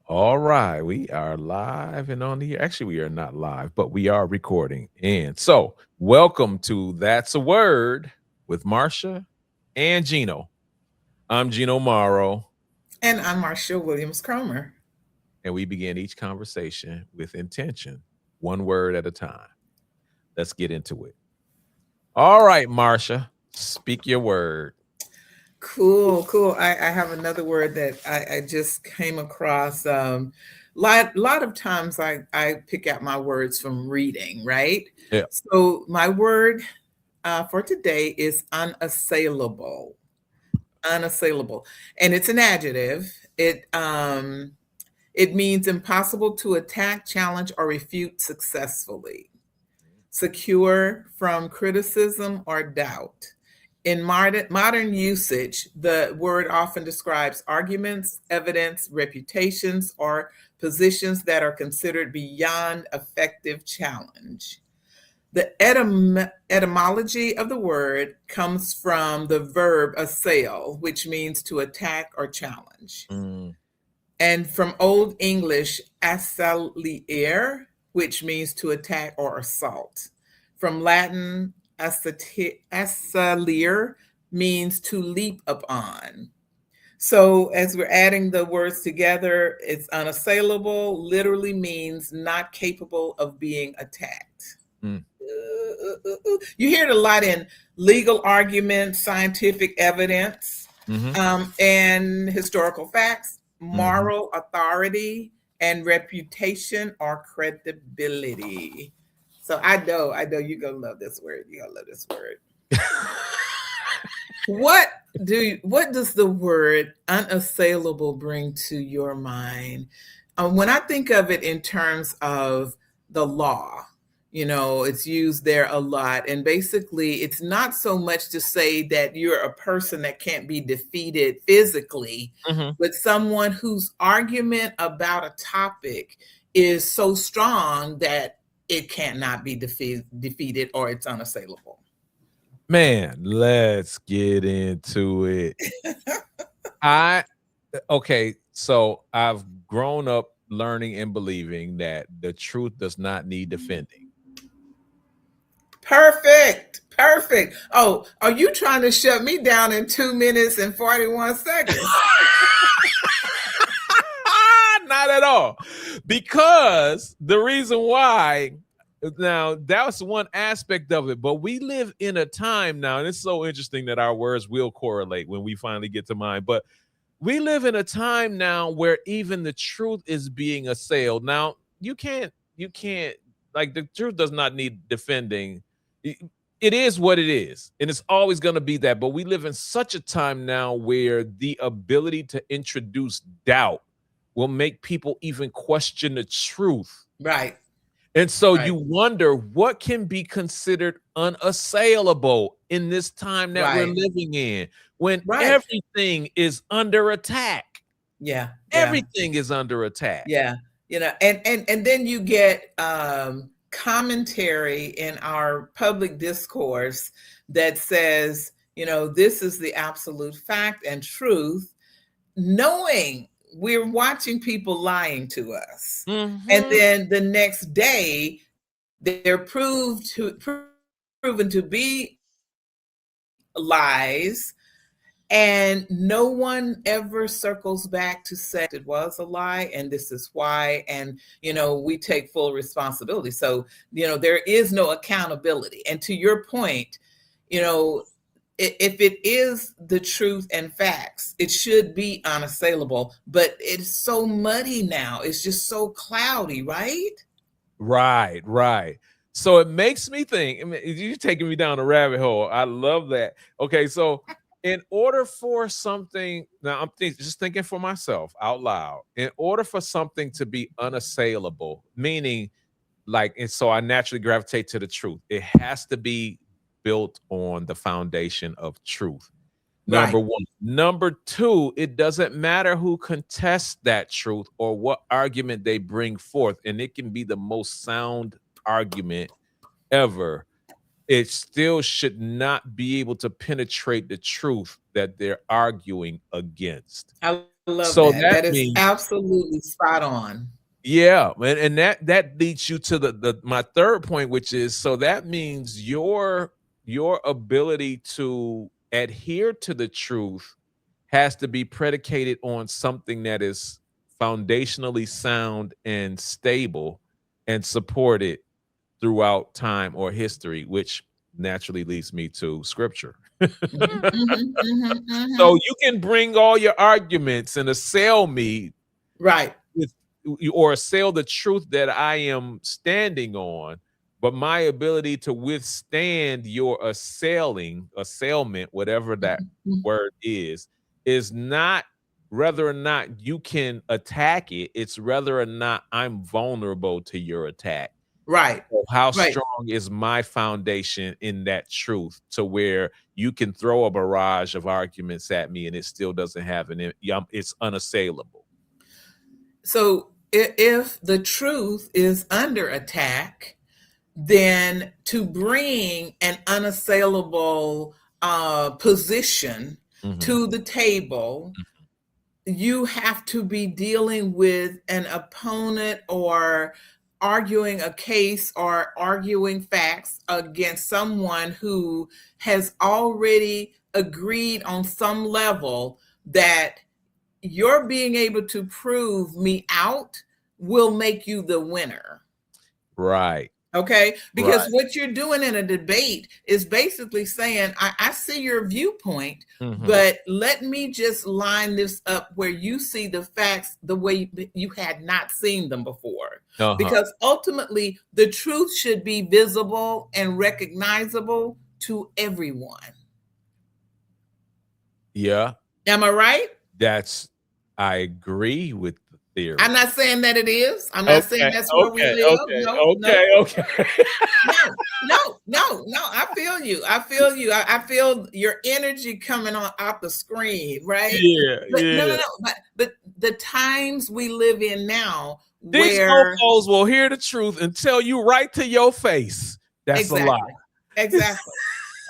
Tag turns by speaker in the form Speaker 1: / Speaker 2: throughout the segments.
Speaker 1: All right, we are live and on the air. Actually, we are not live, but we are recording. And so, welcome to That's a Word with Marcia and Gino. I'm Gino Morrow,
Speaker 2: And I'm Marcia Williams Cromer.
Speaker 1: and we begin each conversation with intention, one word at a time. Let's get into it. All right, Marcia, speak your word.
Speaker 2: Cool, cool. I have another word that I just came across. Lot of times I pick out my words from reading, right?
Speaker 1: Yeah.
Speaker 2: So my word for today is unassailable. Unassailable, and it's an adjective. It means impossible to attack, challenge, or refute successfully. Secure from criticism or doubt. In modern usage, the word often describes arguments, evidence, reputations, or positions that are considered beyond effective challenge. The etymology of the word comes from the verb assail, which means to attack or challenge,
Speaker 1: Mm,
Speaker 2: and from Old English assailere, which means to attack or assault. From Latin assailere means to leap upon. So as we're adding the words together, it's unassailable, literally means not capable of being attacked.
Speaker 1: mm,
Speaker 2: You hear it a lot in legal arguments, scientific evidence,
Speaker 1: hmm
Speaker 2: and historical facts,
Speaker 1: hmm
Speaker 2: moral authority, and reputation or credibility. So I know you're gonna love this word. You're gonna love this word. What what does the word unassailable bring to your mind? When I think of it in terms of the law, it's used there a lot. And basically, it's not so much to say that you're a person that can't be defeated physically,
Speaker 1: hmm
Speaker 2: but someone whose argument about a topic is so strong that it cannot be defeated or it's unassailable.
Speaker 1: Man, let's get into it. I Okay, so I've grown up learning and believing that the truth does not need defending.
Speaker 2: Perfect. Perfect. Oh, are you trying to shut me down in 2 minutes and 41 seconds?
Speaker 1: Not at all. Because the reason why, now that's one aspect of it, but we live in a time now, and it's so interesting that our words will correlate when we finally get to mine. But we live in a time now where even the truth is being assailed. Now, you can't, like, the truth does not need defending. It is what it is, and it's always going to be that. But we live in such a time now where the ability to introduce doubt will make people even question the truth.
Speaker 2: Right.
Speaker 1: And so you
Speaker 2: Right.
Speaker 1: wonder what can be considered unassailable in this time that we're
Speaker 2: Right.
Speaker 1: living in when
Speaker 2: Right.
Speaker 1: everything is under attack.
Speaker 2: Yeah. Yeah.
Speaker 1: Everything is under attack.
Speaker 2: Yeah. And then you get commentary in our public discourse that says, this is the absolute fact and truth, knowing we're watching people lying to us. And
Speaker 1: Mhm.
Speaker 2: then the next day, they're proven to be lies, and no one ever circles back to say it was a lie and this is why. And we take full responsibility. So there is no accountability. And to your point, you know if it is the truth and facts, it should be unassailable, but it's so muddy now, it's just so cloudy, right?
Speaker 1: Right, right. So it makes me think, I mean, you're taking me down a rabbit hole. I love that. Okay, so in order for something, now just thinking for myself out loud, in order for something to be unassailable, meaning like, and so I naturally gravitate to the truth, it has to be built on the foundation of truth.
Speaker 2: Right.
Speaker 1: Number one. Number two, it doesn't matter who contests that truth or what argument they bring forth, and it can be the most sound argument ever. It still should not be able to penetrate the truth that they're arguing against.
Speaker 2: I love
Speaker 1: So
Speaker 2: that.
Speaker 1: that
Speaker 2: That is
Speaker 1: means,
Speaker 2: absolutely spot on.
Speaker 1: yeah, and that leads you to the my third point, which is, so that means your ability to adhere to the truth has to be predicated on something that is foundationally sound and stable and supported throughout time or history, which naturally leads me to scripture.
Speaker 2: Mhm, mhm, mhm,
Speaker 1: So
Speaker 2: mhm.
Speaker 1: you can bring all your arguments and assail me
Speaker 2: Right.
Speaker 1: with, or assail the truth that I am standing on, but my ability to withstand your assailment, whatever that
Speaker 2: Mhm, mhm.
Speaker 1: word is not whether or not you can attack it, it's whether or not I'm vulnerable to your attack.
Speaker 2: Right.
Speaker 1: So how
Speaker 2: Right.
Speaker 1: strong is my foundation in that truth to where you can throw a barrage of arguments at me and it still doesn't have it's unassailable.
Speaker 2: So if the truth is under attack, then to bring an unassailable position
Speaker 1: Mhm.
Speaker 2: to the table, you have to be dealing with an opponent or arguing a case or arguing facts against someone who has already agreed on some level that your being able to prove me out will make you the winner.
Speaker 1: Right.
Speaker 2: Okay. Because
Speaker 1: Right.
Speaker 2: what you're doing in a debate is basically saying, I see your viewpoint,
Speaker 1: Mhm.
Speaker 2: but let me just line this up where you see the facts the way you had not seen them before.
Speaker 1: Uh-huh.
Speaker 2: Because ultimately, the truth should be visible and recognizable to everyone.
Speaker 1: Yeah.
Speaker 2: Am I right?
Speaker 1: That's I agree with the
Speaker 2: I'm
Speaker 1: theory.
Speaker 2: not saying that it is. I'm not saying
Speaker 1: Okay,
Speaker 2: that's where we
Speaker 1: okay,
Speaker 2: live.
Speaker 1: okay,
Speaker 2: No, no,
Speaker 1: okay, okay.
Speaker 2: no, no, no, no. I feel you. I feel you. I feel your energy coming on out the screen, right?
Speaker 1: Yeah,
Speaker 2: But no, no,
Speaker 1: yeah.
Speaker 2: no. But the times we live in now,
Speaker 1: These
Speaker 2: where
Speaker 1: mofos will hear the truth and tell you right to your face. That's a lie.
Speaker 2: exactly, exactly,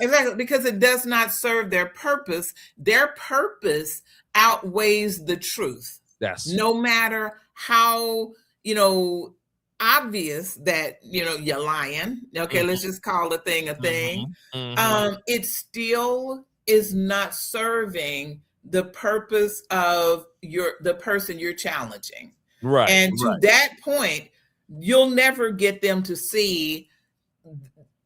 Speaker 2: exactly, because it does not serve their purpose. Their purpose outweighs the truth,
Speaker 1: That's
Speaker 2: no matter how, you know, obvious that, you're lying. Okay, let's
Speaker 1: mhm,
Speaker 2: just call a thing a thing.
Speaker 1: mhm, mhm.
Speaker 2: It still is not serving the purpose of the person you're challenging.
Speaker 1: Right,
Speaker 2: And to
Speaker 1: right.
Speaker 2: that point, you'll never get them to see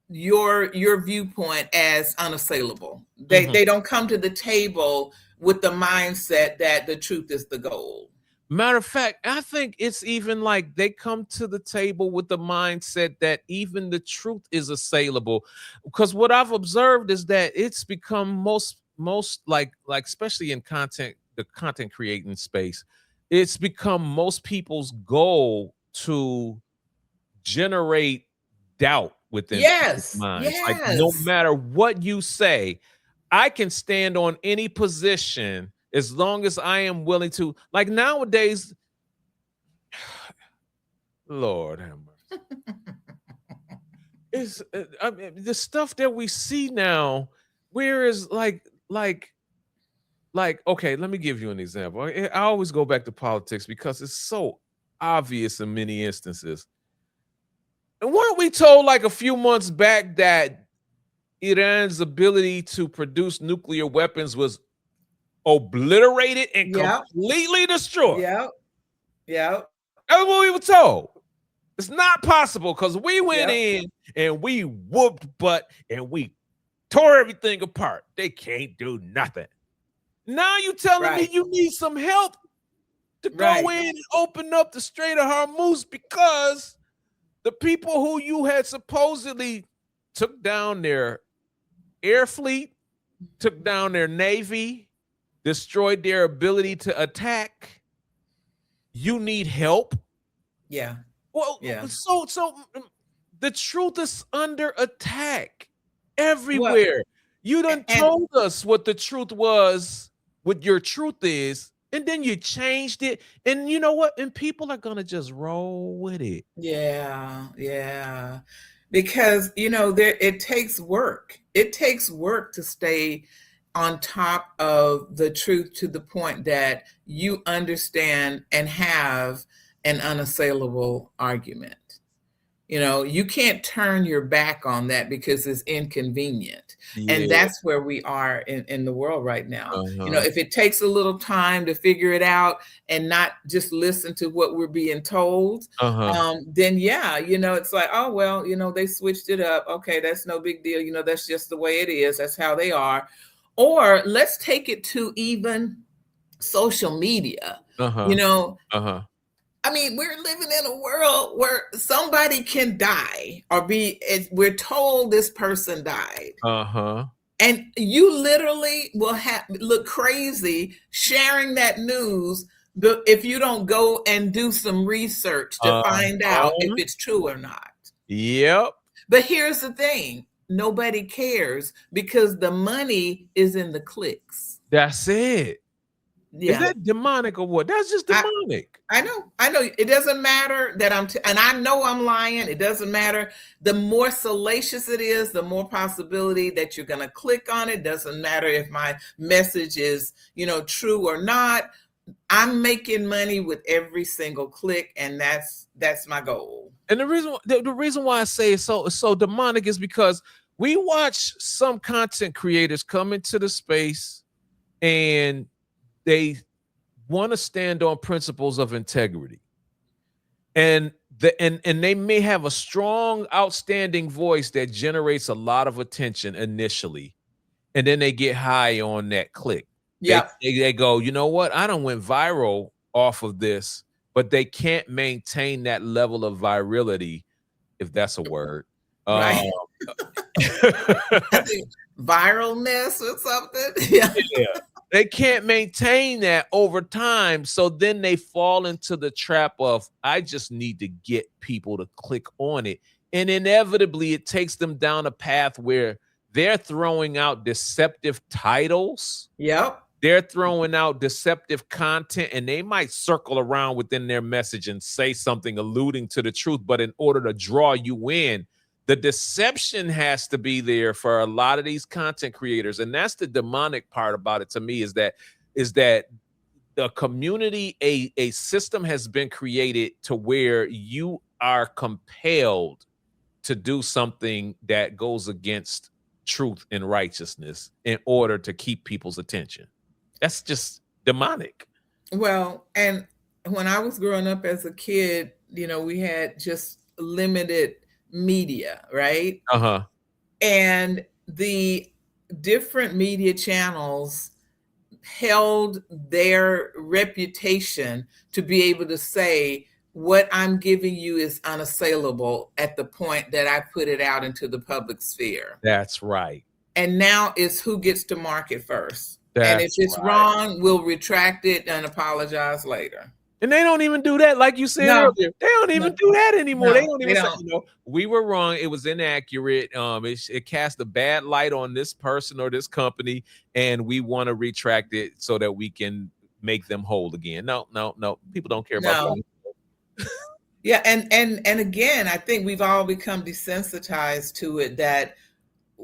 Speaker 2: your viewpoint as unassailable. They
Speaker 1: Mhm.
Speaker 2: they don't come to the table with the mindset that the truth is the goal.
Speaker 1: Matter of fact, I think it's even like they come to the table with the mindset that even the truth is assailable. Because what I've observed is that it's become most like especially in the content creating space, it's become most people's goal to generate doubt within people's
Speaker 2: Yes,
Speaker 1: minds. Like no
Speaker 2: yes.
Speaker 1: matter what you say, I can stand on any position as long as I am willing to. Like nowadays, Lord have mercy. It's I mean, the stuff that we see now, where is like okay, let me give you an example. I always go back to politics because it's so obvious in many instances. And weren't we told like a few months back that Iran's ability to produce nuclear weapons was obliterated and
Speaker 2: Yep,
Speaker 1: completely destroyed?
Speaker 2: yep, yep,
Speaker 1: That's what we were told. It's not possible because we went
Speaker 2: yep.
Speaker 1: in and we whooped butt and we tore everything apart. They can't do nothing. Now you telling me
Speaker 2: Right,
Speaker 1: you need some help to go
Speaker 2: right.
Speaker 1: in and open up the Strait of Hormuz because the people who you had supposedly took down their air fleet, took down their navy, destroyed their ability to attack. You need help.
Speaker 2: Yeah,
Speaker 1: Well,
Speaker 2: yeah.
Speaker 1: the truth is under attack
Speaker 2: Well,
Speaker 1: everywhere. You done
Speaker 2: and
Speaker 1: told us what the truth was, what your truth is, and then you changed it. And you know what? And people are gonna just roll with it.
Speaker 2: yeah, yeah. Because there it takes work. It takes work to stay on top of the truth to the point that you understand and have an unassailable argument. You know, you can't turn your back on that because it's inconvenient. And
Speaker 1: Yeah.
Speaker 2: that's where we are in the world right now. You know,
Speaker 1: Uh-huh.
Speaker 2: if it takes a little time to figure it out and not just listen to what we're being told,
Speaker 1: Uh-huh.
Speaker 2: then yeah, you know, it's like, oh, well, you know, they switched it up. Okay, that's no big deal. You know, that's just the way it is. That's how they are. Or let's take it to even social media. You
Speaker 1: Uh-huh.
Speaker 2: know,
Speaker 1: Uh-huh.
Speaker 2: I mean, we're living in a world where somebody can die or we're told this person died.
Speaker 1: Uh-huh.
Speaker 2: And you literally will look crazy sharing that news if you don't go and do some research to find out if it's true or not.
Speaker 1: Yep.
Speaker 2: But here's the thing. Nobody cares because the money is in the clicks.
Speaker 1: That's it.
Speaker 2: Yeah.
Speaker 1: Is that demonic or what? That's just demonic.
Speaker 2: I know. It doesn't matter that and I know I'm lying. It doesn't matter. The more salacious it is, the more possibility that you're going to click on it. Doesn't matter if my message is, you know, true or not. I'm making money with every single click, and that's my goal.
Speaker 1: And the reason why I say it's so demonic is because we watch some content creators come into the space and they want to stand on principles of integrity. And they may have a strong, outstanding voice that generates a lot of attention initially. And then they get high on that click.
Speaker 2: Yeah.
Speaker 1: They go, you know what? I done went viral off of this, but they can't maintain that level of virality, if that's a word.
Speaker 2: Right. I think viralness or something. Yeah.
Speaker 1: They can't maintain that over time. So then they fall into the trap of, I just need to get people to click on it. And inevitably, it takes them down a path where they're throwing out deceptive titles.
Speaker 2: Yep.
Speaker 1: They're throwing out deceptive content, and they might circle around within their message and say something alluding to the truth. But in order to draw you in, the deception has to be there for a lot of these content creators. And that's the demonic part about it to me, is that the community, a system has been created to where you are compelled to do something that goes against truth and righteousness in order to keep people's attention. That's just demonic.
Speaker 2: Well, and when I was growing up as a kid, you know, we had just limited media, right?
Speaker 1: Uh-huh.
Speaker 2: And the different media channels held their reputation to be able to say, what I'm giving you is unassailable at the point that I put it out into the public sphere.
Speaker 1: That's right.
Speaker 2: And now it's who gets to market first. And if
Speaker 1: That's
Speaker 2: it's
Speaker 1: right.
Speaker 2: wrong, we'll retract it and apologize later.
Speaker 1: And they don't even do that, like you said earlier. They don't even do that anymore. They don't even say, you know, we were wrong. It was inaccurate. It cast a bad light on this person or this company, and we want to retract it so that we can make them whole again. No. People don't care about that.
Speaker 2: Yeah, and again, I think we've all become desensitized to it, that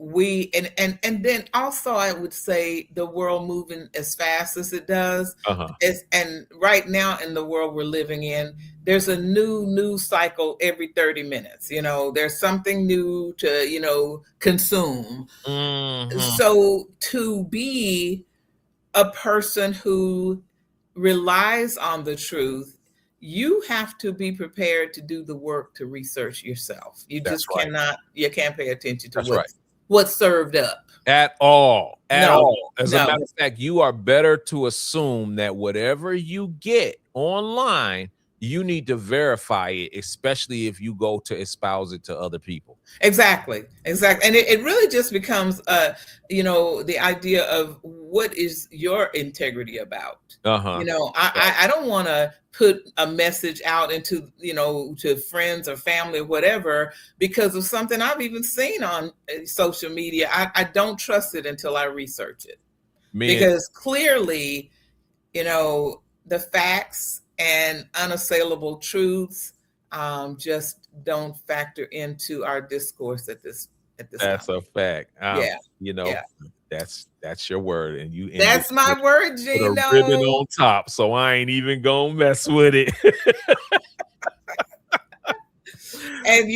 Speaker 2: and then also I would say the world moving as fast as it does, and right now in the world we're living in, there's a new news cycle every 30 minutes. You know, there's something new to, you know, consume. So to be a person who relies on the truth, you have to be prepared to do the work to research yourself. You just cannot, you can't pay attention to what's served up.
Speaker 1: At all. As a matter of fact, you are better to assume that whatever you get online, you need to verify it, especially if you go to espouse it to other people.
Speaker 2: Exactly. And it really just becomes, you know, the idea of what is your integrity about? You know, I don't want to put a message out into, you know, to friends or family or whatever because of something I've even seen on social media. I don't trust it until I research it. Because clearly, you know, the facts and unassailable truths just don't factor into our discourse at this
Speaker 1: That's
Speaker 2: time.
Speaker 1: a fact. You know, That's your word, and you ended
Speaker 2: That's my word,
Speaker 1: with a ribbon
Speaker 2: Gino.
Speaker 1: on top, so I ain't even gonna mess with it.
Speaker 2: And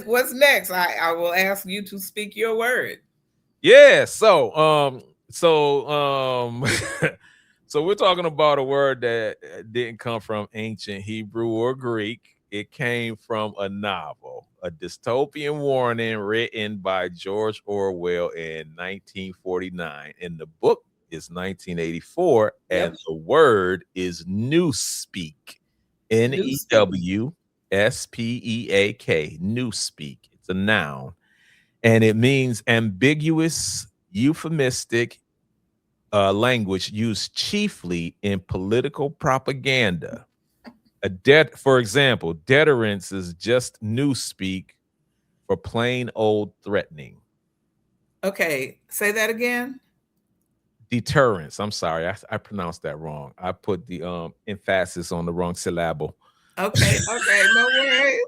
Speaker 2: what's next? I will ask you to speak your word.
Speaker 1: Yeah. So we're talking about a word that didn't come from ancient Hebrew or Greek. It came from a novel, a dystopian warning written by George Orwell in 1949. And the book is 1984, and
Speaker 2: Yep.
Speaker 1: the word is newspeak. Newspeak. Newspeak. It's a noun, and it means ambiguous, euphemistic language used chiefly in political propaganda. For example, deterrence is just newspeak for plain old threatening.
Speaker 2: Okay, say that again.
Speaker 1: Deterrence. I'm sorry, I pronounced that wrong. I put the emphasis on the wrong syllable.
Speaker 2: Okay, no worries.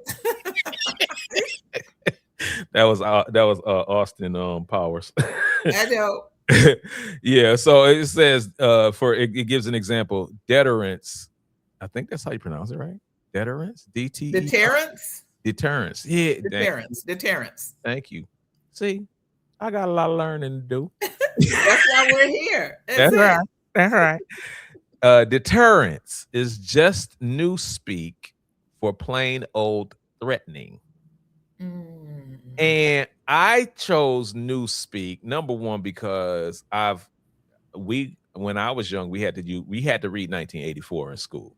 Speaker 1: That was Austin Powers.
Speaker 2: I know.
Speaker 1: Yeah, so it says it gives an example. Deterrence. I think that's how you pronounce it, right? Deterrence. DTE.
Speaker 2: Deterrence.
Speaker 1: Deterrence. Yeah.
Speaker 2: Deterrence.
Speaker 1: Thank you. See, I got a lot of learning to do.
Speaker 2: That's why we're here.
Speaker 1: That's right. That's right. Deterrence is just newspeak for plain old threatening. And I chose newspeak number one because when I was young, we had to read 1984 in school.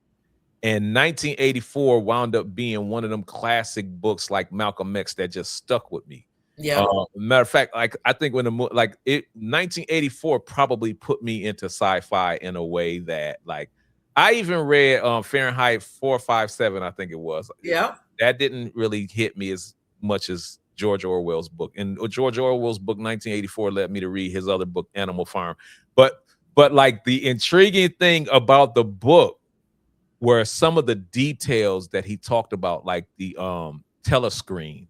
Speaker 1: And 1984 wound up being one of them classic books like Malcolm X that just stuck with me.
Speaker 2: Yeah.
Speaker 1: Matter of fact, like I think 1984 probably put me into sci-fi in a way that, like, I even read Fahrenheit 457, I think it was.
Speaker 2: Yeah.
Speaker 1: That didn't really hit me as much as George Orwell's book. And George Orwell's book 1984 led me to read his other book, Animal Farm. But like the intriguing thing about the book were some of the details that he talked about, like the telescreen.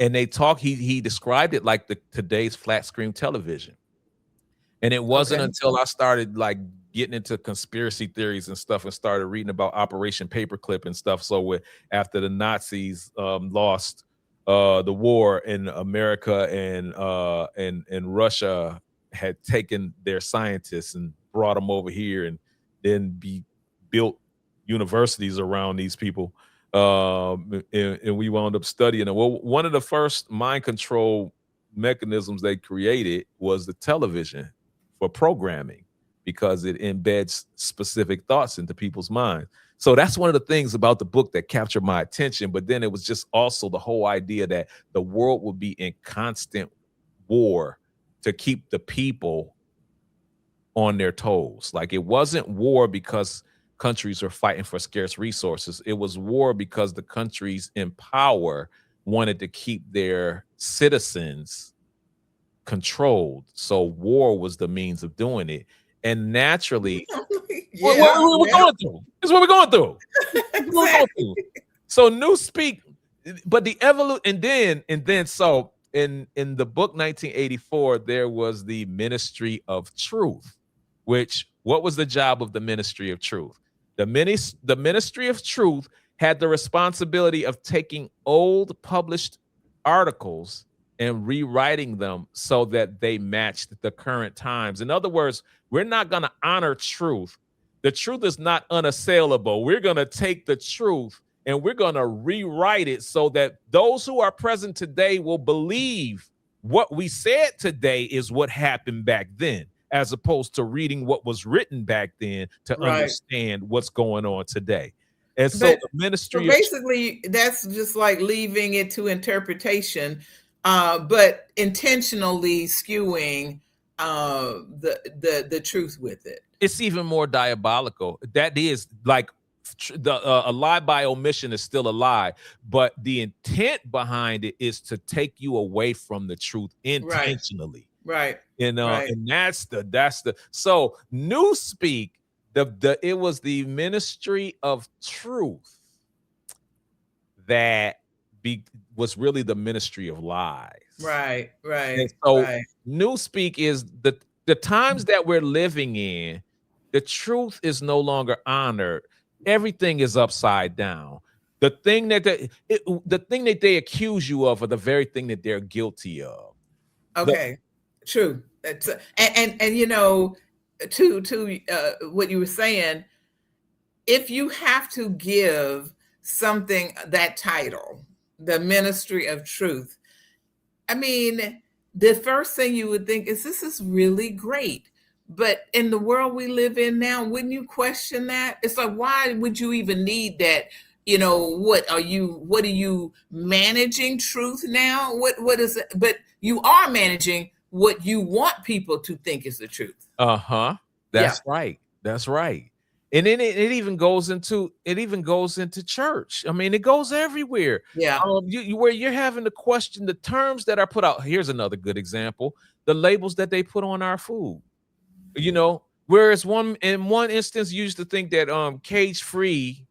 Speaker 1: And he described it like today's flat screen television. And it wasn't until I started like getting into conspiracy theories and stuff and started reading about Operation Paperclip and stuff. So after the Nazis lost the war in America and Russia had taken their scientists and brought them over here and then built universities around these people. And we wound up studying it. Well, one of the first mind control mechanisms they created was the television for programming, because it embeds specific thoughts into people's minds. So that's one of the things about the book that captured my attention. But then it was just also the whole idea that the world would be in constant war to keep the people on their toes. Like, it wasn't war because countries were fighting for scarce resources. It was war because the countries in power wanted to keep their citizens controlled. So war was the means of doing it. And naturally, what we're going through. This is what we're going through. Exactly. So newspeak, but the evolution, and then so in the book 1984, there was the Ministry of Truth, which, what was the job of the Ministry of Truth? The Ministry of Truth had the responsibility of taking old published articles and rewriting them so that they matched the current times. In other words, we're not going to honor truth. The truth is not unassailable. We're going to take the truth and we're going to rewrite it so that those who are present today will believe what we said today is what happened back then, as opposed to reading what was written back then to understand what's going on today. And so the Ministry
Speaker 2: basically, that's just like leaving it to interpretation, but intentionally skewing the truth with it.
Speaker 1: It's even more diabolical. That is like a lie by omission is still a lie, but the intent behind it is to take you away from the truth intentionally.
Speaker 2: Right.
Speaker 1: And that's the so newspeak, it was the Ministry of Truth that was really the ministry of lies.
Speaker 2: Right,
Speaker 1: And
Speaker 2: right,
Speaker 1: so
Speaker 2: right.
Speaker 1: newspeak is the times that we're living in, the truth is no longer honored. Everything is upside down. The thing that the thing that they accuse you of are the very thing that they're guilty of.
Speaker 2: Okay, true. That's and you know, to what you were saying, if you have to give something that title, the ministry of truth, I mean, the first thing you would think is this is really great. But in the world we live in now, wouldn't you question that? It's like, why would you even need that? You know, what are you managing truth now? What is it? But you are managing what you want people to think is the truth.
Speaker 1: Uh-huh.
Speaker 2: Yeah.
Speaker 1: That's right. That's right. And then it even goes into church. I mean, it goes everywhere.
Speaker 2: Yeah.
Speaker 1: Where you're having to question the terms that are put out. Here's another good example: the labels that they put on our food. You know, whereas in one instance, you used to think that cage free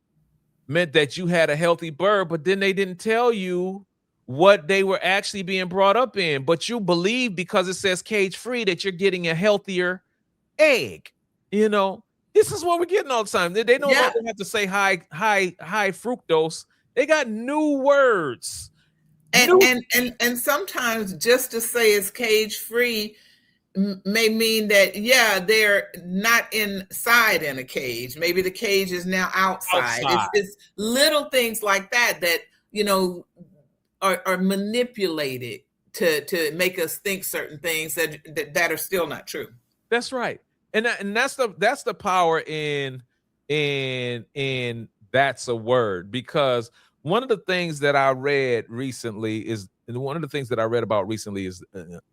Speaker 1: meant that you had a healthy bird, but then they didn't tell you what they were actually being brought up in. But you believe because it says cage free that you're getting a healthier egg. You know, this is what we're getting all the time. They don't
Speaker 2: Yeah.
Speaker 1: have to say high fructose. They got new words.
Speaker 2: And sometimes just to say it's cage free may mean that, yeah, they're not inside in a cage. Maybe the cage is now outside.
Speaker 1: Outside.
Speaker 2: It's little things like that you know are manipulated to make us think certain things that are still not true.
Speaker 1: That's right. And that's the power in that's a word. Because one of the things that I read recently is one of the things that I read about recently is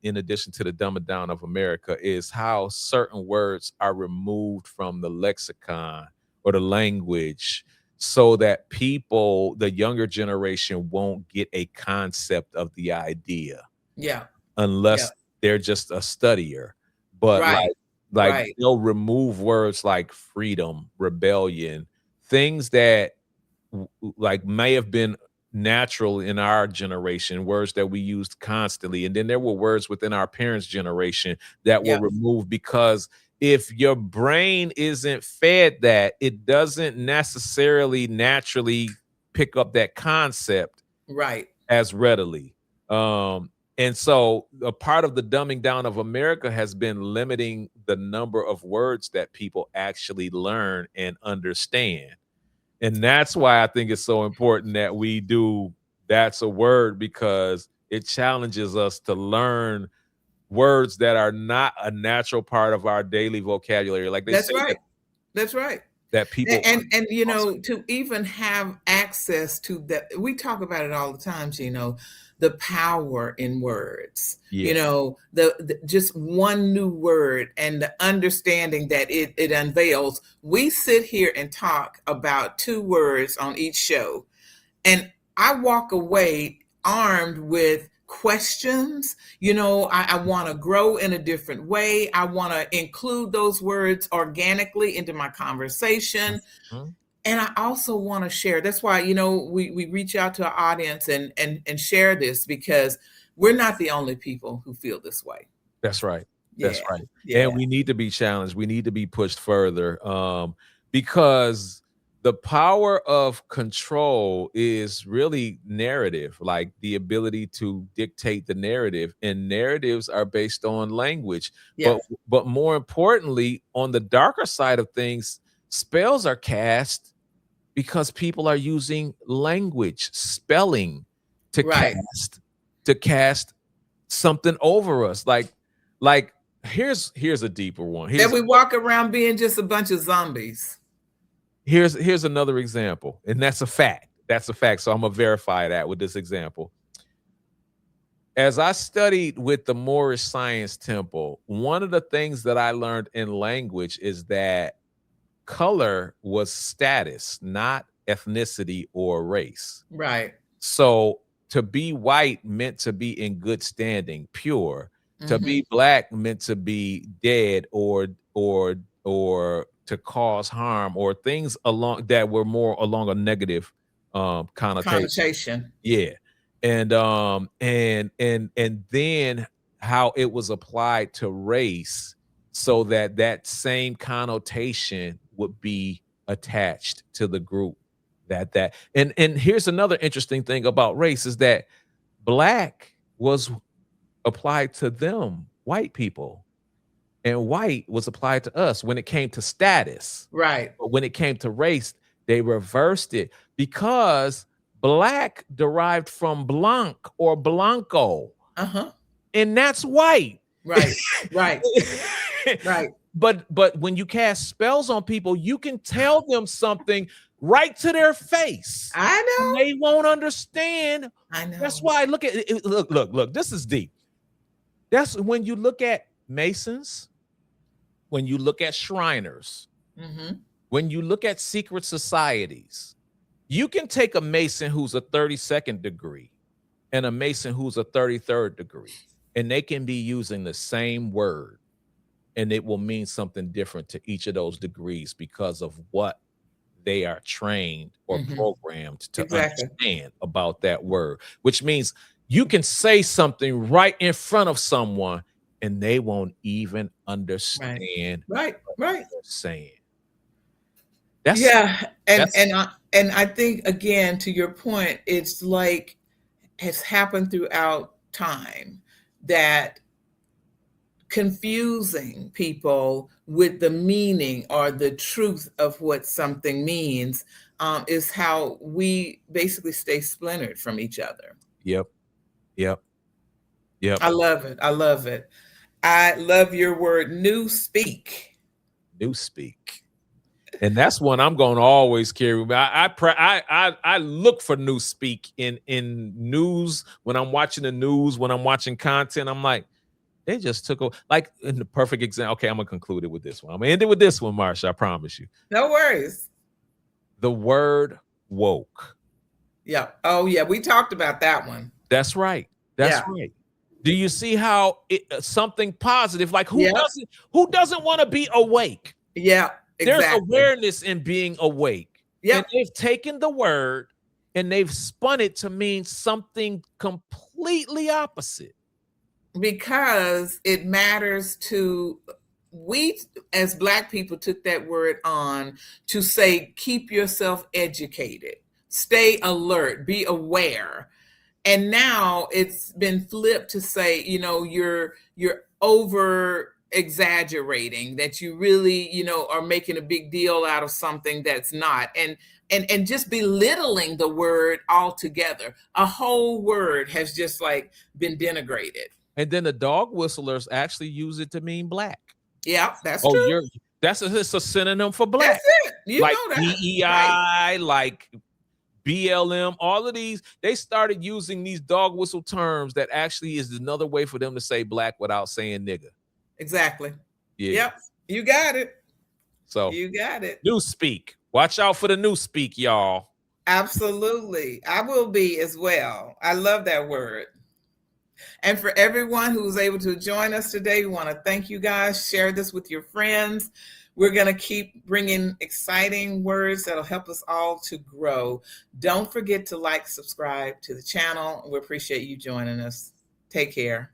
Speaker 1: in addition to the dumbing down of America is how certain words are removed from the lexicon or the language so that people, the younger generation, won't get a concept of the idea
Speaker 2: Yeah.
Speaker 1: unless
Speaker 2: Yeah.
Speaker 1: they're just a studier. But
Speaker 2: Right.
Speaker 1: like
Speaker 2: Right.
Speaker 1: they'll remove words like freedom, rebellion, things that like may have been natural in our generation, words that we used constantly. And then there were words within our parents' generation that were
Speaker 2: Yeah.
Speaker 1: removed because if your brain isn't fed that, it doesn't necessarily naturally pick up that concept
Speaker 2: Right.
Speaker 1: as readily. And so a part of the dumbing down of America has been limiting the number of words that people actually learn and understand. And that's why I think it's so important that we do that's a word, because it challenges us to learn words that are not a natural part of our daily vocabulary. Like they
Speaker 2: That's
Speaker 1: say
Speaker 2: right. That's right.
Speaker 1: that people
Speaker 2: And you know, to even have access to that, we talk about it all the time, Gino, the power in words. You
Speaker 1: yeah,
Speaker 2: know, the just one new word and the understanding that it unveils. We sit here and talk about two words on each show, and I walk away armed with questions. You know, I want to grow in a different way. I want to include those words organically into my conversation.
Speaker 1: Mhm.
Speaker 2: And I also want to share. That's why, you know, we reach out to our audience and share this, because we're not the only people who feel this way.
Speaker 1: That's right. That's
Speaker 2: Yeah.
Speaker 1: right.
Speaker 2: Yeah.
Speaker 1: And we need to be challenged. We need to be pushed further, because the power of control is really narrative, like the ability to dictate the narrative. And narratives are based on language.
Speaker 2: Yeah.
Speaker 1: But more importantly, on the darker side of things, spells are cast because people are using language, spelling to
Speaker 2: Right.
Speaker 1: cast something over us. Like here's a deeper one.
Speaker 2: That we walk around being just a bunch of zombies.
Speaker 1: Here's another example, and that's a fact. That's a fact. So I'm gonna verify that with this example. As I studied with the Moorish Science Temple, one of the things that I learned in language is that color was status, not ethnicity or race.
Speaker 2: Right.
Speaker 1: So to be white meant to be in good standing, pure. To
Speaker 2: Mhm.
Speaker 1: be black meant to be dead or to cause harm, or things along that were more along a negative connotation.
Speaker 2: Connotation.
Speaker 1: Yeah. and then how it was applied to race, so that that same connotation would be attached to the group. And here's another interesting thing about race is that black was applied to them, white people, and white was applied to us when it came to status.
Speaker 2: Right.
Speaker 1: But when it came to race, they reversed it because black derived from blanc or blanco, and that's white.
Speaker 2: Right. Right. Right.
Speaker 1: But when you cast spells on people, you can tell them something right to their face.
Speaker 2: I know.
Speaker 1: They won't understand.
Speaker 2: I know.
Speaker 1: That's why I look at it. Look. This is deep. That's when you look at Masons, when you look at Shriners, when you look at secret societies, you can take a Mason who's a 32nd degree and a Mason who's a 33rd degree, and they can be using the same word, and it will mean something different to each of those degrees because of what they are trained or programmed to understand about that word, which means you can say something right in front of someone and they won't even understand
Speaker 2: what
Speaker 1: you're saying.
Speaker 2: And I think, again, to your point, it's like has happened throughout time that confusing people with the meaning or the truth of what something means is how we basically stay splintered from each other.
Speaker 1: Yep.
Speaker 2: I love it. I love your word, newspeak.
Speaker 1: And that's one I'm going to always carry. I look for newspeak in news when I'm watching the news, when I'm watching content. I'm like, they just took a, like, in the perfect example. Okay, I'm gonna conclude it with this one. I'm gonna end it with this one, Marcia. I promise you.
Speaker 2: No worries.
Speaker 1: The word woke.
Speaker 2: Yeah. Oh yeah, we talked about that one.
Speaker 1: That's right. That's right. Do you see how something positive, like who doesn't want to be awake?
Speaker 2: Yeah. Exactly.
Speaker 1: There's awareness in being awake.
Speaker 2: Yeah.
Speaker 1: And they've taken the word and they've spun it to mean something completely opposite.
Speaker 2: Because it matters to, we as Black people took that word on to say, keep yourself educated, stay alert, be aware. And now it's been flipped to say, you're over exaggerating, that you really, are making a big deal out of something that's not. And just belittling the word altogether. A whole word has just like been denigrated.
Speaker 1: And then the dog whistlers actually use it to mean black.
Speaker 2: Yeah, that's true.
Speaker 1: It's a synonym for black.
Speaker 2: That's it. You
Speaker 1: like
Speaker 2: know that.
Speaker 1: DEI, like BLM, all of these, they started using these dog whistle terms that actually is another way for them to say black without saying nigga.
Speaker 2: Exactly.
Speaker 1: Yeah.
Speaker 2: Yep. You got it.
Speaker 1: So
Speaker 2: you got it.
Speaker 1: Newspeak. Watch out for the newspeak, y'all.
Speaker 2: Absolutely. I will be as well. I love that word. And for everyone who was able to join us today, we want to thank you guys. Share this with your friends. We're going to keep bringing exciting words that'll help us all to grow. Don't forget to like, subscribe to the channel. We appreciate you joining us. Take care.